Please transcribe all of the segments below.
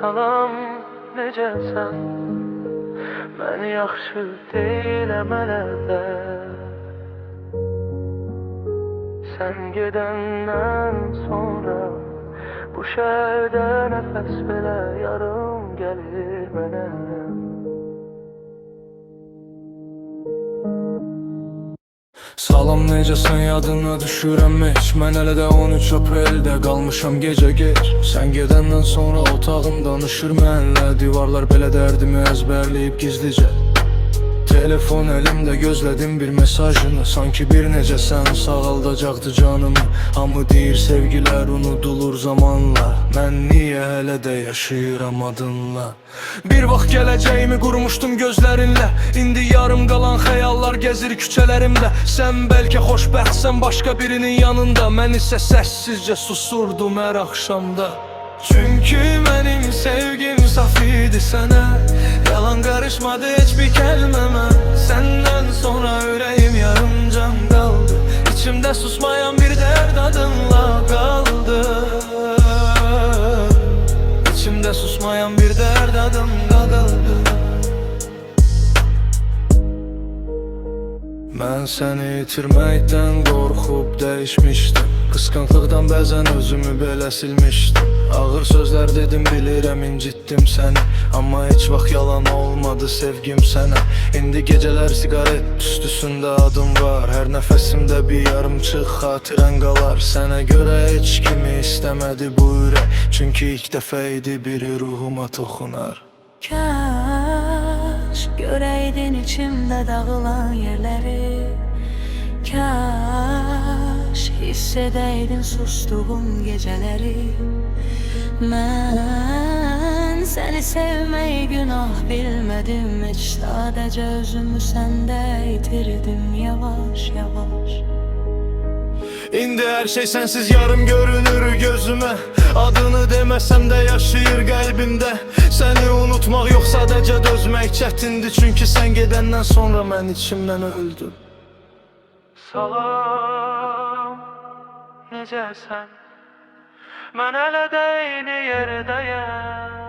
Salam necəsən? Mən yaxşı deyiləm hələ də. Sən gedəndən sonra bu şəhərdə nəfəs belə yarım gəlir mənə. Salam necəsən, yadına düşürəm heç. Mən hələ də 13 apreldə qalmışam gecə geç. Sən gedəndən sonra otağım danışır mənlə. Divarlar belə dərdimi əzbərləyib gizlicə. Telefon əlimdə gözlədim bir mesajını. Sanki bir necəsən sağaldacaqdı canımı. Hamı deyir sevgilər unudulur zamanla. Mən niyə hələ də yaşayıram adınla? Bir vaxt gələcəyimi qurmuşdum gözlərinlə. İndi yarım qalan xəyallar gəzir küçələrimdə. Sən bəlkə xoşbəxtsən başqa birinin yanında. Mən isə səssizcə susurdum hər axşamda. Çünki mənim sevgim saf idi sənə. Yalan qarışmadı heç bir kəlməmə. Səndən sonra ürəyim yarımcan qaldı. İçimdə susmayan bir dərd adınla qaldı. İçimdə susmayan bir dərd adınla qaldı. Mən səni itirməkdən qorxub dəyişmişdim. Qısqanclıqdan bəzən özümü belə silmişdim. Ağır sözlər dedim, bilirəm incitdim səni. Amma heç vaxt yalan olmadı sevgim sənə. İndi gecələr siqaret tüstüsündə adım var. Hər nəfəsimdə bir yarımçıq xatirən qalar. Sənə görə heç kimi istəmədi bu ürək. Çünki ilk dəfə idi biri ruhuma toxunar. Kaş görəydin içimdə dağılan yerləri. Kaş hiss edəydin sustuğum gecələri. Mən səni sevməyi günah bilmədim heç. Sadəcə özümü səndə itirdim yavaş yavaş. İndi hər şey sənsiz yarım görünür gözümə. Adını deməsəm də yaşayır qəlbimdə. Səni unutmaq yox, sadəcə dözmək çətindir. Çünki sən gedəndən sonra mən içimdən öldüm. Salam necəsən? Mən hələ də eyni yerdəyəm.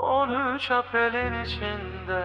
13 aprelin içində